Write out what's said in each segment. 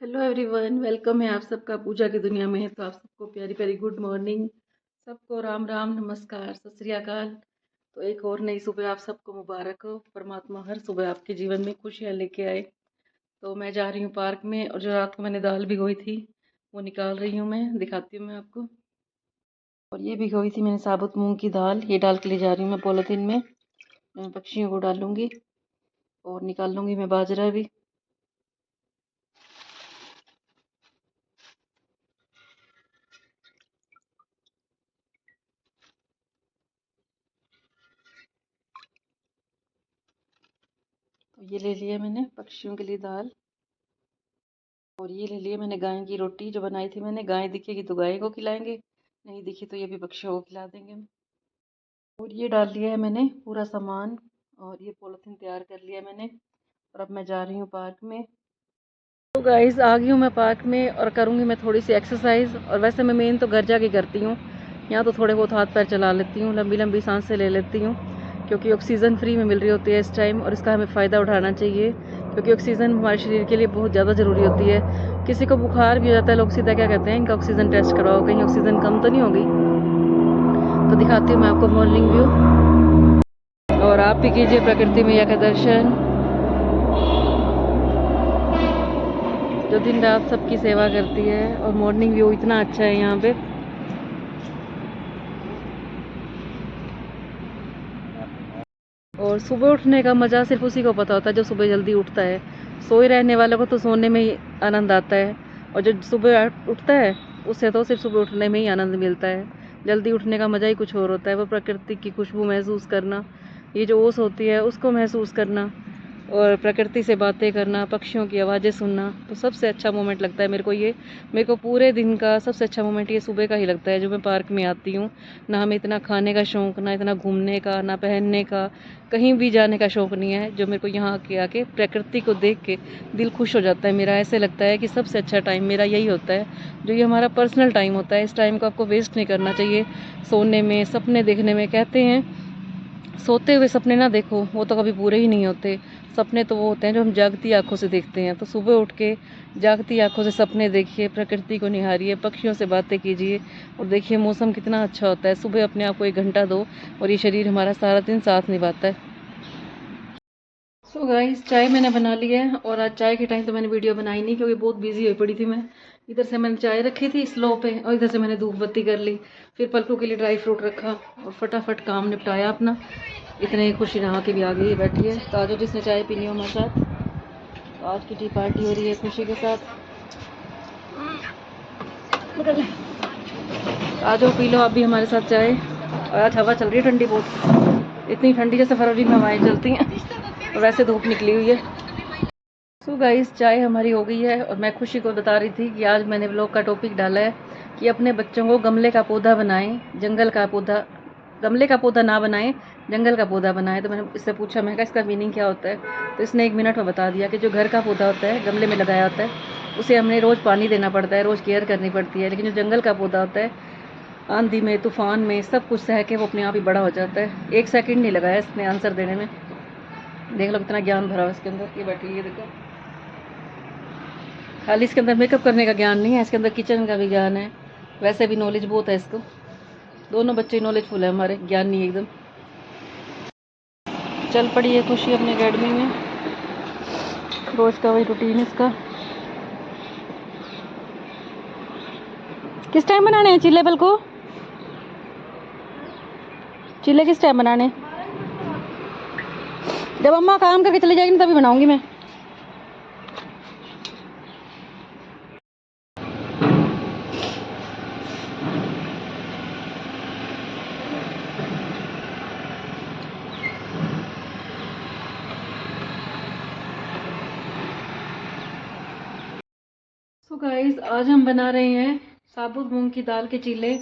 Hello everyone, welcome है आप सबका पूजा की दुनिया में। तो आप सबको प्यारी प्यारी गुड मॉर्निंग, सबको राम राम, नमस्कार, सत श्री अकाल। तो एक और नई सुबह आप सबको मुबारक हो। परमात्मा हर सुबह आपके जीवन में खुशियाँ लेके आए। तो मैं जा रही हूँ पार्क में, और जो रात को मैंने दाल भिगोई थी वो निकाल रही हूँ, मैं दिखाती हूँ मैं आपको। और ये भिगोई थी मैंने साबुत मूंग की दाल, ये डाल के ले जा रही हूँ मैं पॉलीथीन में। मैं पक्षियों को डालूंगी और निकाल लूँगी मैं बाजरा भी। तो ये ले लिया मैंने पक्षियों के लिए दाल, और ये ले लिए मैंने गाय की रोटी जो बनाई थी मैंने। गाय दिखेगी तो गाय को खिलाएंगे, नहीं दिखी तो ये भी पक्षियों को खिला देंगे हम। और ये डाल लिया है मैंने पूरा सामान, और ये पॉलिथीन तैयार कर लिया मैंने। और अब मैं जा रही हूँ पार्क में। तो गाइस आ गई हूँ मैं पार्क में, और करूँगी मैं थोड़ी सी एक्सरसाइज। और वैसे मैं मेन तो घर जाके करती हूँ, यहाँ तो थोड़े बहुत हाथ पैर चला लेती हूँ, लंबी लंबी सांसें ले लेती हूँ, क्योंकि ऑक्सीजन फ्री में मिल रही होती है इस टाइम, और इसका हमें फ़ायदा उठाना चाहिए, क्योंकि ऑक्सीजन हमारे शरीर के लिए बहुत ज़्यादा ज़रूरी होती है। किसी को बुखार भी हो जाता है, लोग सीधा क्या कहते हैं, इनका ऑक्सीजन टेस्ट करवाओ, कहीं ऑक्सीजन कम तो नहीं होगी। तो दिखाती हूँ मैं आपको मॉर्निंग व्यू, और आप भी कीजिए प्रकृति मैया का दर्शन, जो दिन रात सबकी सेवा करती है। और मॉर्निंग व्यू इतना अच्छा है यहाँ पे। और सुबह उठने का मज़ा सिर्फ उसी को पता होता है जो सुबह जल्दी उठता है। सोए रहने वालों को तो सोने में ही आनंद आता है, और जो सुबह उठता है उससे तो सिर्फ सुबह उठने में ही आनंद मिलता है। जल्दी उठने का मज़ा ही कुछ और होता है, वो प्रकृति की खुशबू महसूस करना, ये जो ओस होती है उसको महसूस करना, और प्रकृति से बातें करना, पक्षियों की आवाज़ें सुनना। तो सबसे अच्छा मोमेंट लगता है मेरे को ये। मेरे को पूरे दिन का सबसे अच्छा मोमेंट ये सुबह का ही लगता है, जो मैं पार्क में आती हूँ। ना हमें इतना खाने का शौक़, ना इतना घूमने का, ना पहनने का, कहीं भी जाने का शौक़ नहीं है। जो मेरे को यहाँ आके प्रकृति को देख के दिल खुश हो जाता है मेरा। ऐसे लगता है कि सबसे अच्छा टाइम मेरा यही होता है, जो ये हमारा पर्सनल टाइम होता है। इस टाइम को आपको वेस्ट नहीं करना चाहिए सोने में, सपने देखने में। कहते हैं सोते हुए सपने ना देखो, वो तो कभी पूरे ही नहीं होते। सपने तो वो होते हैं जो हम जागती आंखों से देखते हैं। तो सुबह उठ के जागती आंखों से सपने देखिए, प्रकृति को निहारिए, पक्षियों से बातें कीजिए, और देखिए मौसम कितना अच्छा होता है। सुबह अपने आप को 1 घंटा दो, और ये शरीर हमारा सारा दिन साथ निभाता है। सो गाइस, चाय मैंने बना ली है, और आज चाय के टाइम तो मैंने वीडियो बनाई नहीं, क्योंकि बहुत बिजी हुई पड़ी थी मैं। इधर से मैंने चाय रखी थी स्लो पे, और इधर से मैंने धूप बत्ती कर ली, फिर पलकों के लिए ड्राई फ्रूट रखा, और फटाफट काम निपटाया अपना। इतने खुशी नहा के भी आ गई है, बैठी है। तो आज जिसने चाय पीनी हो हमारे साथ, तो आज की टी पार्टी हो रही है खुशी के साथ। आ जाओ, पी लो आप भी हमारे साथ चाय। और आज हवा चल रही है ठंडी बहुत, इतनी ठंडी जैसे फरवरी में हवाएं चलती हैं, और वैसे धूप निकली हुई है। सो गाइस, चाय हमारी हो गई है, और मैं खुशी को बता रही थी कि आज मैंने ब्लॉग का टॉपिक डाला है कि अपने बच्चों को गमले का पौधा बनाएं, जंगल का पौधा, गमले का पौधा ना बनाएं, जंगल का पौधा बनाएं। तो मैंने इससे पूछा, मैं कहा इसका मीनिंग क्या होता है। तो इसने 1 मिनट में बता दिया कि जो घर का पौधा होता है, गमले में लगाया होता है, उसे हमने रोज़ पानी देना पड़ता है, रोज़ केयर करनी पड़ती है। लेकिन जो जंगल का पौधा होता है, आंधी में, तूफान में, सब कुछ सह के वो अपने आप ही बड़ा हो जाता है। 1 सेकंड नहीं लगाया इसने आंसर देने में। देख लो कितना ज्ञान भरा हुआ इसके अंदर। ये बैठी है, देखो। खाली इसके अंदर मेकअप करने का ज्ञान नहीं है, इसके अंदर किचन का भी ज्ञान है। वैसे भी नॉलेज बहुत है इसको। दोनों बच्चे नॉलेजफुल है हमारे, ज्ञानी एकदम। चल पड़ी है खुशी अपनी अकेडमी में, रोज का वही रूटीन इसका। किस टाइम बनाने हैं चिल्ले बल को? चिल्ले किस टाइम बनाने? जब अम्मा काम करके चली जाएगी तभी बनाऊंगी मैं। सो गाइस, आज हम बना रहे हैं साबुत मूंग की दाल के चीले।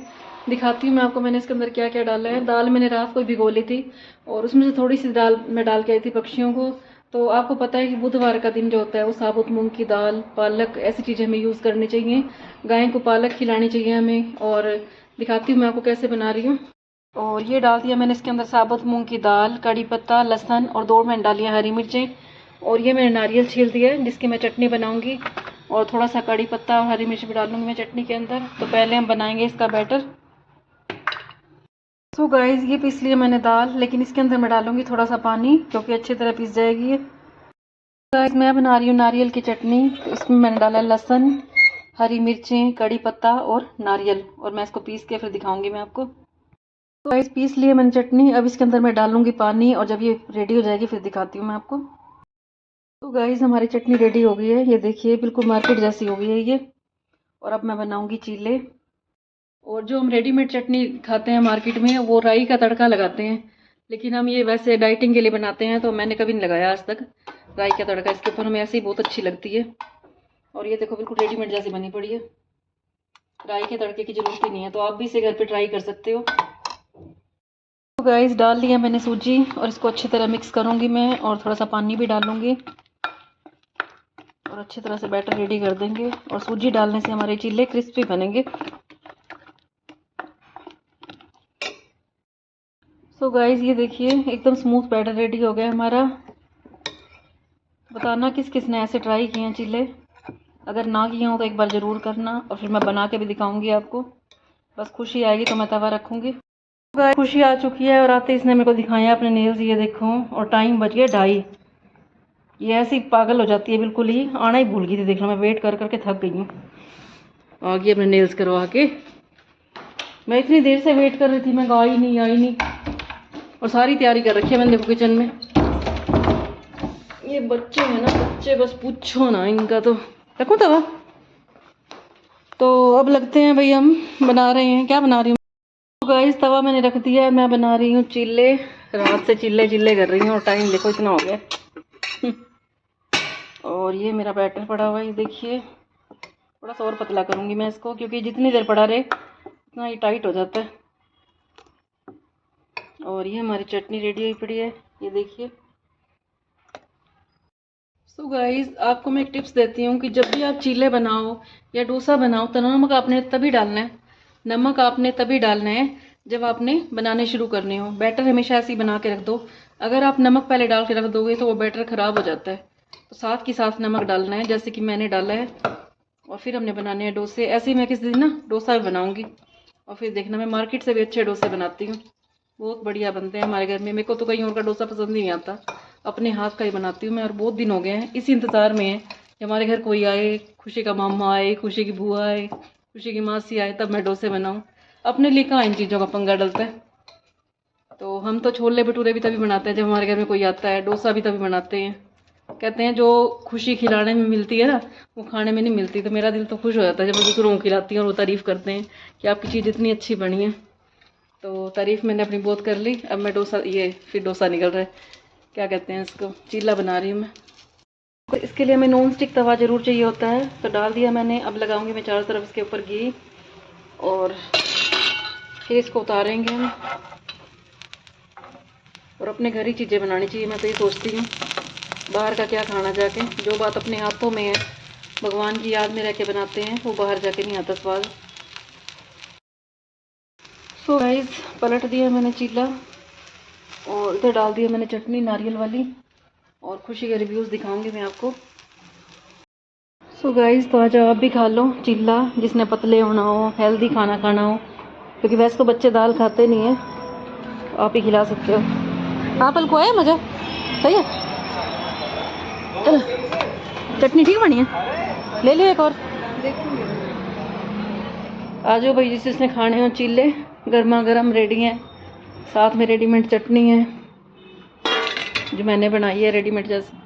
दिखाती हूँ मैं आपको मैंने इसके अंदर क्या क्या डाला है। दाल मैंने रात को भिगो ली थी, और उसमें से थोड़ी सी दाल मैं डाल के आई थी पक्षियों को। तो आपको पता है कि बुधवार का दिन जो होता है वो साबुत मूंग की दाल, पालक, ऐसी चीज़ें हमें यूज़ करनी चाहिए। गाय को पालक खिलानी चाहिए हमें। और दिखाती हूँ मैं आपको कैसे बना रही हूँ। और ये डाल दिया मैंने इसके अंदर साबुत मूंग की दाल, कड़ी पत्ता, लहसुन, और 2 मैंने डाली हरी मिर्चें। और ये मैंने नारियल छील दिया है, जिसकी मैं चटनी बनाऊंगी। और थोड़ा सा कड़ी पत्ता और हरी मिर्च भी डालूंगी मैं चटनी के अंदर। तो पहले हम बनाएंगे इसका बैटर। सो गाइस ये पीस लिया मैंने दाल, लेकिन इसके अंदर मैं डालूंगी थोड़ा सा पानी क्योंकि अच्छी तरह पीस जाएगी ये। गाइस मैं बना रही हूँ नारियल की चटनी। तो इसमें मैंने डाला लहसुन, हरी मिर्चें, कड़ी पत्ता और नारियल, और मैं इसको पीस के फिर दिखाऊंगी मैं आपको। तो गाइस पीस लिए मैंने चटनी, अब इसके अंदर मैं डालूंगी पानी, और जब ये रेडी हो जाएगी फिर दिखाती हूँ मैं आपको। तो गाइस हमारी चटनी रेडी हो गई है, ये देखिए बिल्कुल मार्केट जैसी हो गई है ये। और अब मैं बनाऊंगी चीले। और जो हम रेडीमेड चटनी खाते हैं मार्केट में, वो राई का तड़का लगाते हैं, लेकिन हम ये वैसे डाइटिंग के लिए बनाते हैं, तो मैंने कभी नहीं लगाया आज तक राई का तड़का इसके ऊपर। हमें ऐसे ही बहुत अच्छी लगती है। और ये देखो बिल्कुल रेडीमेड जैसी बनी पड़ी है, राई के तड़के की जरूरत ही नहीं है। तो आप भी इसे घर पे ट्राई कर सकते हो। तो गाइस डाल लिया मैंने सूजी, और इसको अच्छी तरह मिक्स करूंगी मैं, और थोड़ा सा पानी भी डालूंगी, और अच्छी तरह से बैटर रेडी कर देंगे। और सूजी डालने से हमारे चीले क्रिस्पी बनेंगे। सो गाइस ये देखिए एकदम स्मूथ बैटर रेडी हो गया हमारा। बताना किस किस ने ऐसे ट्राई किए हैं चीले। अगर ना किए हो तो एक बार ज़रूर करना, और फिर मैं बना के भी दिखाऊंगी आपको। बस खुशी आएगी तो मैं तवा रखूंगी। गाइस खुशी आ चुकी है, और आते इसने मेरे को दिखाया अपने नेल्स, ये देखो। और टाइम बच गया 2:30। ये ऐसी पागल हो जाती है बिल्कुल ही, आना ही भूल गई थी। देख लो मैं वेट कर करके थक गई हूँ। आ गई अपने नेल्स करवा के। मैं इतनी देर से वेट कर रही थी, मैं आई नहीं आई नहीं। और सारी तैयारी कर रखी है मैंने, देखो किचन में। ये बच्चे हैं ना बच्चे, बस पूछो ना इनका। तो रखूँ तवा। तो अब लगते हैं भाई, हम बना रहे हैं। क्या बना रही हूँ? तो गाइस तवा मैंने रख दिया है, मैं बना रही हूँ चीले। रात से चिल्ले चिल्ले कर रही हूँ, और टाइम देखो इतना हो गया। और ये मेरा बैटर पड़ा हुआ है, ये देखिए। थोड़ा सा और पतला करूँगी मैं इसको, क्योंकि जितनी देर पड़ा रहे उतना ही टाइट हो जाता है। और ये हमारी चटनी रेडी हुई पड़ी है, ये देखिए। सो गाइस आपको मैं एक टिप्स देती हूँ कि जब भी आप चीले बनाओ या डोसा बनाओ, तो नमक आपने तभी डालना है। नमक आपने तभी डालना है जब आपने बनाने शुरू करने हो। बैटर हमेशा ऐसे ही बना के रख दो। अगर आप नमक पहले डाल के रख दोगे तो वो बैटर ख़राब हो जाता है। तो साथ के साथ नमक डालना है, जैसे कि मैंने डाला है। और फिर हमने बनाने हैं डोसे। ऐसे ही मैं किसी दिन ना डोसा भी बनाऊँगी, और फिर देखना। मैं मार्केट से भी अच्छे डोसे बनाती हूँ, बहुत बढ़िया बनते हैं हमारे घर में। मेरे को तो कहीं और का डोसा पसंद नहीं आता, अपने हाथ का ही बनाती हूँ मैं। और बहुत दिन हो गए हैं इसी इंतज़ार में है कि हमारे घर कोई आए, खुशी का मामा आए, खुशी की बुआ आए, खुशी की मासी आए, तब मैं डोसे बनाऊँ। अपने लिए कहाँ इन चीज़ों का पंगा डलता है। तो हम तो छोले भटूरे भी तभी बनाते हैं जब हमारे घर में कोई आता है, डोसा भी तभी बनाते हैं। कहते हैं जो खुशी खिलाने में मिलती है ना, वो खाने में नहीं मिलती। तो मेरा दिल तो खुश हो जाता है जब मैं दूसरों को खिलाती हूँ और वो तारीफ़ करते हैं कि आपकी चीज़ इतनी अच्छी बनी है। तो तारीफ़ मैंने अपनी बहुत कर ली। अब मैं डोसा, ये फिर डोसा निकल रहा है, क्या कहते हैं इसको, चीला बना रही हूँ मैं। तो इसके लिए हमें नॉन स्टिक तवा ज़रूर चाहिए होता है। तो डाल दिया मैंने। अब लगाऊंगी मैं चारों तरफ इसके ऊपर घी, और फिर इसको उतारेंगे हम। और अपने घर ही चीज़ें बनानी चाहिए, मैं तो ये सोचती हूँ। बाहर का क्या खाना जाके, जो बात अपने हाथों में है, भगवान की याद में रह के बनाते हैं, वो बाहर जाके नहीं आता स्वाद। सो गाइस पलट दिया मैंने चीला, और इधर डाल दिया मैंने चटनी नारियल वाली। और खुशी के रिव्यूज़ दिखाऊंगी मैं आपको। सो गाइस तो आज आप भी खा लो चिल्ला, जिसने पतले होना हो, हेल्दी खाना खाना हो। क्योंकि वैसे तो बच्चे दाल खाते नहीं हैं, तो आप ही खिला सकते हो। हाँ पल को आया मज़ा, सही है। चलो चटनी ठीक बनी है, ले लियो एक और। आ जाओ भाई जिसने खाने हो चिल्ले, गर्मा गर्म रेडी हैं। साथ में रेडीमेड चटनी है जो मैंने बनाई है रेडीमेड जैसे।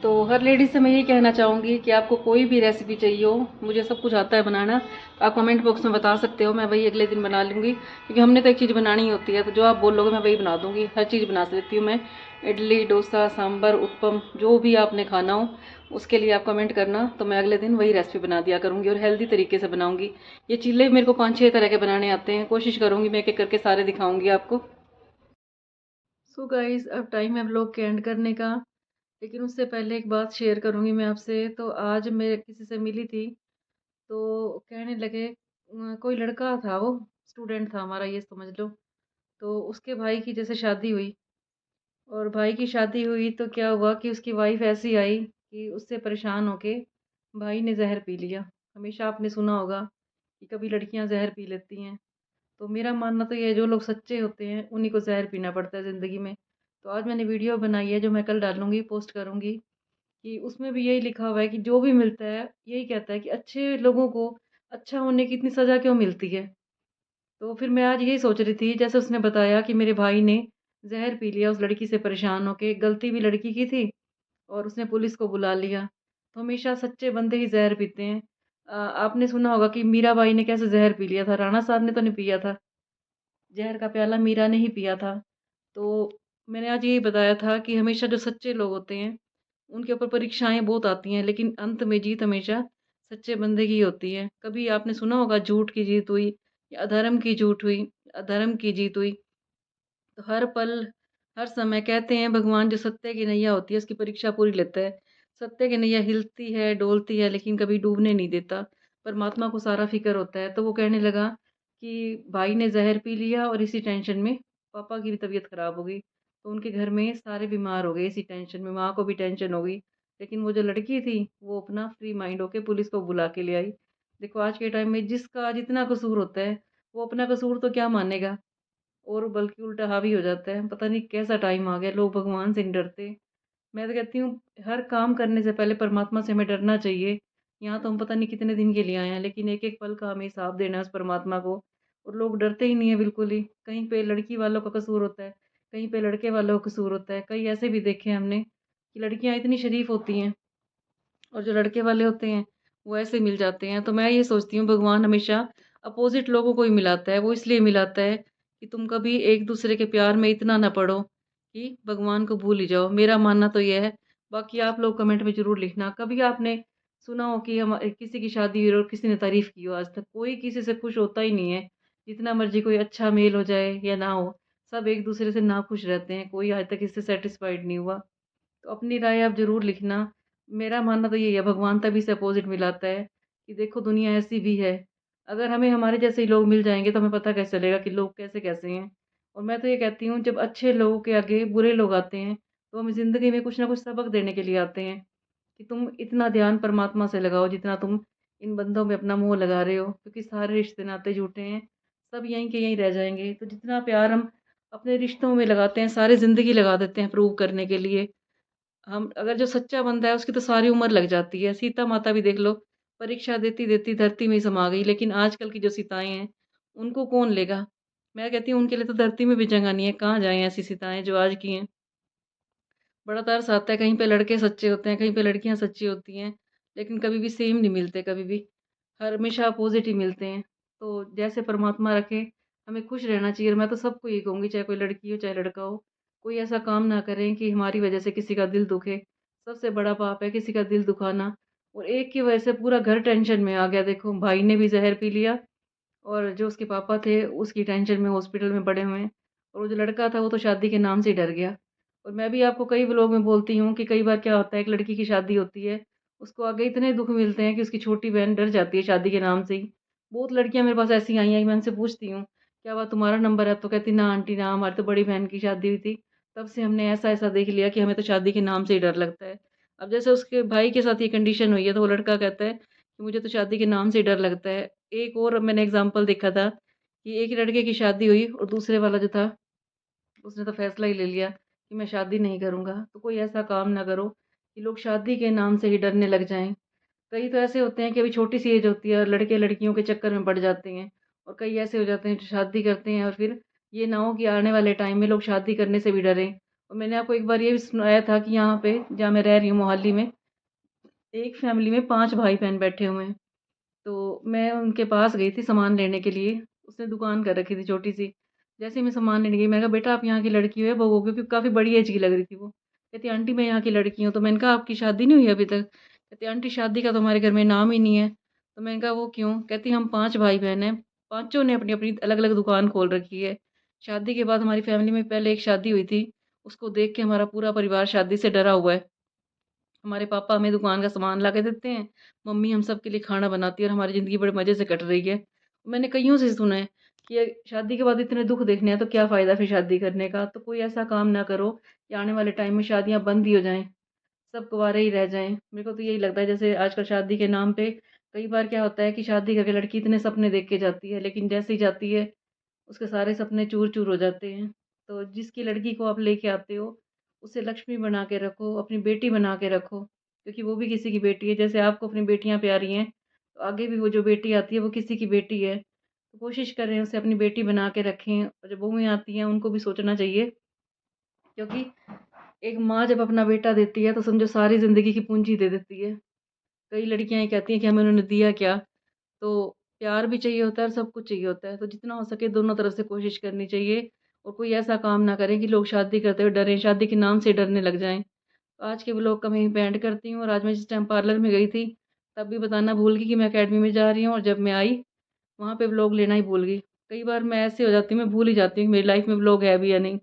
तो हर लेडीज़ से मैं यही कहना चाहूँगी कि आपको कोई भी रेसिपी चाहिए हो, मुझे सब कुछ आता है बनाना, तो आप कमेंट बॉक्स में बता सकते हो। मैं वही अगले दिन बना लूँगी, क्योंकि हमने तो एक चीज़ बनानी होती है। तो जो आप बोलोगे मैं वही बना दूँगी। हर चीज़ बना सकती हूँ मैं, इडली डोसा सांभर उत्पम, जो भी आपने खाना हो उसके लिए आप कमेंट करना, तो मैं अगले दिन वही रेसिपी बना दिया करूँगी, और हेल्दी तरीके से बनाऊँगी। ये चीले मेरे को 5-6 तरह के बनाने आते हैं, कोशिश करूँगी मैं एक एक करके सारे दिखाऊँगी आपको। सो गाइज़ अब टाइम है व्लॉग के एंड करने का, लेकिन उससे पहले एक बात शेयर करूँगी मैं आपसे। तो आज मैं किसी से मिली थी, तो कहने लगे कोई लड़का था, वो स्टूडेंट था हमारा, ये समझ लो। तो उसके भाई की जैसे शादी हुई, और भाई की शादी हुई तो क्या हुआ कि उसकी वाइफ ऐसी आई कि उससे परेशान होके भाई ने ज़हर पी लिया। हमेशा आपने सुना होगा कि कभी लड़कियाँ ज़हर पी लेती हैं। तो मेरा मानना तो ये है, जो लोग सच्चे होते हैं उन्हीं को ज़हर पीना पड़ता है ज़िंदगी में। तो आज मैंने वीडियो बनाई है जो मैं कल डालूँगी, पोस्ट करूँगी, कि उसमें भी यही लिखा हुआ है कि जो भी मिलता है यही कहता है कि अच्छे लोगों को अच्छा होने की इतनी सज़ा क्यों मिलती है? तो फिर मैं आज यही सोच रही थी, जैसे उसने बताया कि मेरे भाई ने ज़हर पी लिया उस लड़की से परेशान होके, गलती भी लड़की की थी और उसने पुलिस को बुला लिया। तो हमेशा सच्चे बंदे ही ज़हर पीते हैं। आपने सुना होगा कि मीराबाई ने कैसे ज़हर पी लिया था, राणा साहब ने तो नहीं पिया था। ज़हर का प्याला मीरा ने ही पिया था। तो मैंने आज यही बताया था कि हमेशा जो सच्चे लोग होते हैं, उनके ऊपर परीक्षाएँ बहुत आती हैं, लेकिन अंत में जीत हमेशा सच्चे बंदे की होती है। कभी आपने सुना होगा झूठ की जीत हुई या अधर्म की झूठ हुई, अधर्म की जीत हुई। तो हर पल, हर समय कहते हैं भगवान जो सत्य की नैया होती है उसकी परीक्षा पूरी लेता है। सत्य की नैया हिलती है, डोलती है लेकिन कभी डूबने नहीं देता। परमात्मा को सारा फ़िक्र होता है। तो वो कहने लगा कि भाई ने ज़हर पी लिया और इसी टेंशन में पापा की भी तबीयत ख़राब हो गई। तो उनके घर में सारे बीमार हो गए इसी टेंशन में, माँ को भी टेंशन हो गई। लेकिन वो जो लड़की थी वो अपना फ्री माइंड होके पुलिस को बुला के ले आई। देखो आज के टाइम में जिसका जितना कसूर होता है, वो अपना कसूर तो क्या मानेगा? और बल्कि उल्टा हावी हो जाता है। पता नहीं कैसा टाइम आ गया, लोग भगवान से नहीं डरते। मैं तो कहती हूँ हर काम करने से पहले परमात्मा से हमें डरना चाहिए। यहाँ तो हम पता नहीं कितने दिन के लिए आए हैं, लेकिन एक-एक पल का हमें हिसाब देना है उस परमात्मा को। और लोग डरते ही नहीं है बिल्कुल ही। कहीं पे लड़की वालों का कसूर होता है, कहीं पे लड़के वालों का कसूर होता है। कई ऐसे भी देखे हैं हमने कि लड़कियाँ इतनी शरीफ होती हैं और जो लड़के वाले होते हैं, वो ऐसे मिल जाते हैं। तो मैं ये सोचती हूँ भगवान हमेशा अपोज़िट लोगों को ही मिलाता है। वो इसलिए मिलाता है कि तुम कभी एक-दूसरे के प्यार में इतना ना पड़ो कि भगवान को भूल ही जाओ। मेरा मानना तो ये है। बाकी आप लोग कमेंट में ज़रूर लिखना। कभी आपने सुना हो कि किसी की शादी हुई और किसी ने तारीफ़ की हो आज तक? कोई किसी से खुश होता ही नहीं है। जितना मर्ज़ी कोई अच्छा मेल हो जाए या ना हो, सब एक-दूसरे से नाखुश रहते हैं। कोई आज तक इससे सैटिस्फाइड नहीं हुआ। तो अपनी राय आप ज़रूर लिखना। मेरा मानना तो यही है, भगवान तभी से अपोज़िट मिलाता है कि देखो दुनिया ऐसी भी है। अगर हमें हमारे जैसे ही लोग मिल जाएँगे तो हमें पता कैसे चलेगा कि लोग कैसे-कैसे हैं। और मैं तो ये कहती हूँ जब अच्छे लोगों के आगे बुरे लोग आते हैं, तो हमें ज़िंदगी में कुछ ना कुछ सबक देने के लिए आते हैं कि तुम इतना ध्यान परमात्मा से लगाओ जितना तुम इन बंदों में अपना मोह लगा रहे हो। क्योंकि सारे रिश्ते नाते झूठे हैं, सब यहीं के यहीं रह जाएँगे। तो जितना प्यार हम अपने रिश्तों में लगाते हैं, सारी ज़िंदगी लगा देते हैं प्रूव करने के लिए। हम अगर जो सच्चा बंदा है उसकी तो सारी उम्र लग जाती है। सीता माता भी देख लो, परीक्षा देती-देती धरती में ही समा गई। लेकिन आजकल की जो सीताएँ हैं, उनको कौन लेगा? मैं कहती हूँ उनके लिए तो धरती में भी जगह नहीं है, कहाँ जाएँ ऐसी सीताएँ जो आज की हैं। बड़ा तरस आता है, कहीं पे लड़के सच्चे होते हैं, कहीं पे लड़कियाँ सच्ची होती हैं, लेकिन कभी भी सेम नहीं मिलते कभी भी, हमेशा अपोज़िट ही मिलते हैं। तो जैसे परमात्मा रखे, हमें खुश रहना चाहिए और मैं तो सबको यही कहूँगी, चाहे कोई लड़की हो, चाहे लड़का हो, कोई ऐसा काम ना करें कि हमारी वजह से किसी का दिल दुखे। सबसे बड़ा पाप है किसी का दिल दुखाना। और एक की वजह से पूरा घर टेंशन में आ गया। देखो भाई ने भी ज़हर पी लिया और जो उसके पापा थे, उसकी टेंशन में हॉस्पिटल में पड़े हुए हैं और वो जो लड़का था, वो तो शादी के नाम से ही डर गया। और मैं भी आपको कई व्लॉग में बोलती हूँ कि कई बार क्या होता है, एक लड़की की शादी होती है, उसको आगे इतने दुःख मिलते हैं कि उसकी छोटी बहन डर जाती है शादी के नाम से ही। बहुत लड़कियाँ मेरे पास ऐसी आई हैं, मैं उनसे पूछती हूँ, "क्या हुआ तुम्हारा नंबर है?" तो कहती, "ना आंटी ना, हमारी तो बड़ी बहन की शादी हुई थी, तब से हमने ऐसा-ऐसा देख लिया कि हमें तो शादी के नाम से ही डर लगता है।" अब जैसे उसके भाई के साथ ये कंडीशन हुई है, तो वो लड़का कहता है कि मुझे तो शादी के नाम से ही डर लगता है। एक और मैंने एग्ज़ाम्पल देखा था कि एक लड़के की शादी हुई और दूसरे वाला जो था, उसने तो फ़ैसला ही ले लिया कि मैं शादी नहीं करूँगा। तो कोई ऐसा काम ना करो कि लोग शादी के नाम से ही डरने लग जाएँ। कई तो ऐसे होते हैं कि अभी छोटी-सी एज होती है और लड़के-लड़कियों के चक्कर में पड़ जाते हैं। और कई ऐसे हो जाते हैं जो शादी करते हैं और फिर ये ना हो कि आने वाले टाइम में लोग शादी करने से भी डरें। और मैंने आपको एक बार ये भी सुनाया था कि यहाँ पे जहाँ मैं रह रही हूँ मोहाली में, एक फ़ैमिली में 5 भाई-बहन बैठे हुए हैं। तो मैं उनके पास गई थी सामान लेने के लिए, उसने दुकान कर रखी थी छोटी-सी। जैसे ही मैं सामान लेने गई, मैंने कहा, "बेटा आप यहाँ की लड़की हो या बहू हो?" क्योंकि काफ़ी बड़ी एज की लग रही थी वो। कहती, "आंटी मैं यहाँ की लड़की हूँ।" तो मैंने कहा, "आपकी शादी नहीं हुई अभी तक?" कहती, "आंटी शादी का तो हमारे घर में नाम ही नहीं है।" तो मैंने कहा, "वो क्यों?" कहती, "हम 5 भाई-बहन हैं, पाँचों ने अपनी-अपनी अलग-अलग दुकान खोल रखी है। शादी के बाद हमारी फैमिली में पहले एक शादी हुई थी, उसको देख के हमारा पूरा परिवार शादी से डरा हुआ है। हमारे पापा हमें दुकान का सामान ला के देते हैं, मम्मी हम सब के लिए खाना बनाती है और हमारी ज़िंदगी बड़े मज़े से कट रही है। मैंने कइयों से सुना है कि ये शादी के बाद इतने दुःख देखने हैं तो क्या फ़ायदा फिर शादी करने का? तो कोई ऐसा काम ना करो कि आने वाले टाइम में शादियाँ बंद ही हो जाएँ। सब कुँवारे ही रह जाएँ। मेरे को तो यही लगता है, जैसे आजकल शादी के नाम पे कई बार क्या होता है कि शादी करके लड़की इतने सपने देख के जाती है, लेकिन जैसे ही जाती है उसके सारे सपने चूर-चूर हो जाते हैं। तो जिसकी लड़की को आप लेके आते हो, उसे लक्ष्मी बना के रखो, अपनी बेटी बना के रखो, क्योंकि वो भी किसी की बेटी है। जैसे आपको अपनी बेटियाँ प्यारी हैं, तो आगे भी वो जो बेटी आती है, वो किसी की बेटी है। तो कोशिश करें उसे अपनी बेटी बना के रखें, और जो बहुएँ आती हैं, उनको भी सोचना चाहिए, क्योंकि एक माँ जब अपना बेटा देती है, तो समझो सारी ज़िंदगी की पूँजी दे देती है। कई लड़कियाँ ये कहती हैं कि हमें उन्होंने दिया क्या? तो प्यार भी चाहिए होता है और सब कुछ चाहिए होता है। तो जितना हो सके दोनों तरफ से कोशिश करनी चाहिए, और कोई ऐसा काम ना करें कि लोग शादी करते हुए डरें, शादी के नाम से डरने लग जाएँ। तो आज के व्लॉग का मैं यहीं पे एंड करती हूँ, और आज मैं जिस टाइम पार्लर में गई थी, तब भी बताना भूल गई कि मैं अकेडमी में जा रही हूँ, और जब मैं आई, वहाँ पे व्लॉग लेना ही भूल गई। कई बार मैं ऐसे हो जाती हूँ, मैं भूल ही जाती हूँ कि मेरी लाइफ़ में व्लॉग है भी या नहीं।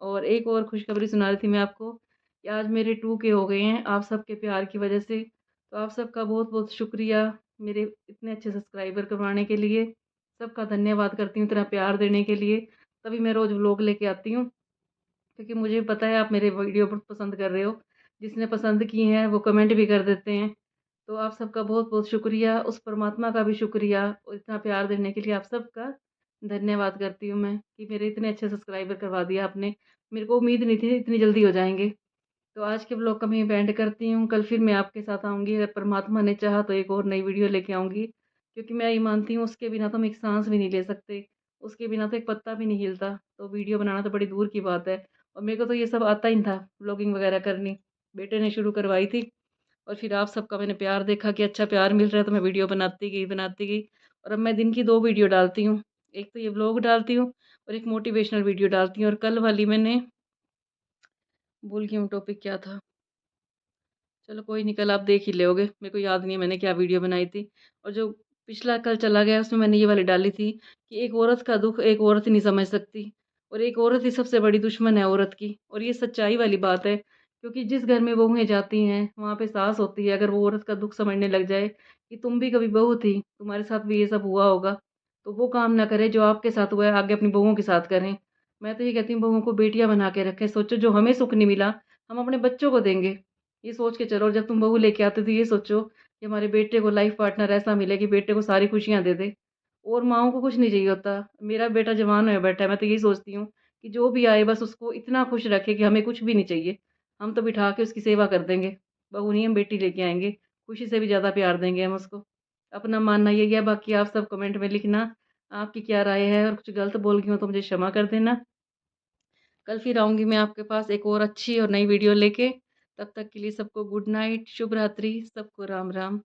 और एक और खुशखबरी सुना रही थी मैं आपको कि आज मेरे 2K हो गए हैं आप सबके प्यार की वजह से। तो आप सबका बहुत-बहुत शुक्रिया मेरे इतने अच्छे सब्सक्राइबर करवाने के लिए। सबका धन्यवाद करती हूँ इतना प्यार देने के लिए। तभी मैं रोज़ व्लॉग लेके आती हूँ, क्योंकि मुझे पता है आप मेरे वीडियो बहुत पसंद कर रहे हो। जिसने पसंद की हैं वो कमेंट भी कर देते हैं। तो आप सबका बहुत-बहुत शुक्रिया, उस परमात्मा का भी शुक्रिया, और इतना प्यार देने के लिए आप सबका धन्यवाद करती हूँ मैं, कि मेरे इतने अच्छे सब्सक्राइबर करवा दिया आपने। मेरे को उम्मीद नहीं थी इतनी जल्दी हो जाएँगे। तो आज के व्लॉग का मैं यहीं पे एंड करती हूँ। कल फिर मैं आपके साथ आऊँगी, अगर परमात्मा ने चाहा तो एक और नई वीडियो लेके आऊँगी। क्योंकि मैं ये मानती हूँ उसके बिना तो हम एक साँस भी नहीं ले सकते, उसके बिना तो एक पत्ता भी नहीं हिलता। तो वीडियो बनाना तो बड़ी दूर की बात है, और मेरे को तो ये सब आता ही नहीं था, व्लॉगिंग वगैरह करनी। बेटे ने शुरू करवाई थी, और फिर आप सबका मैंने प्यार देखा कि अच्छा प्यार मिल रहा है, तो मैं वीडियो बनाती गई, और अब मैं दिन की 2 वीडियो डालती हूँ। एक तो ये व्लॉग डालती हूँ, और एक मोटिवेशनल वीडियो डालती हूँ, और कल वाली मैंने भूल गई हूँ टॉपिक क्या था। चलो कोई नहीं, कल आप देख ही लोगे, मेरे को याद नहीं है मैंने क्या वीडियो बनाई थी। और जो पिछला कल चला गया उसमें मैंने ये वाली डाली थी कि एक औरत का दुःख एक औरत ही नहीं समझ सकती, और एक औरत ही सबसे बड़ी दुश्मन है औरत की, और ये सच्चाई वाली बात है। क्योंकि जिस घर में बहुएँ जाती हैं, वहाँ पे सास होती है, अगर वो औरत का दुःख समझने लग जाए कि तुम भी कभी बहू थी, तुम्हारे साथ भी ये सब हुआ होगा, तो वो काम ना करे जो आपके साथ हुआ है, आगे अपनी बहुओं के साथ करें। मैं तो ये कहती हूँ बहुओं को बेटियाँ बना के रखें, सोचो जो हमें सुख नहीं मिला, हम अपने बच्चों को देंगे। ये सोच के चलो, जब तुम बहू लेके आते हो तो ये सोचो कि हमारे बेटे को लाइफ पार्टनर ऐसा मिले कि बेटे को सारी खुशियाँ दे दे, और माँओं को कुछ नहीं चाहिए होता। मेरा बेटा जवान होया बैठा है, मैं तो यही सोचती हूँ कि जो भी आए बस उसको इतना खुश रखे कि हमें कुछ भी नहीं चाहिए। हम तो बिठा के उसकी सेवा कर देंगे, बहू नहीं हम बेटी लेके आएँगे, खुशी से भी ज़्यादा प्यार देंगे हम उसको। अपना मानना यही है, बाकी आप सब कमेंट में लिखना आपकी क्या राय है, और कुछ गलत बोल गई हूँ तो मुझे क्षमा कर देना। कल फिर आऊँगी मैं आपके पास एक और अच्छी और नई वीडियो लेके। तब तक के लिए सबको गुड नाइट, शुभ रात्रि, सबको राम राम।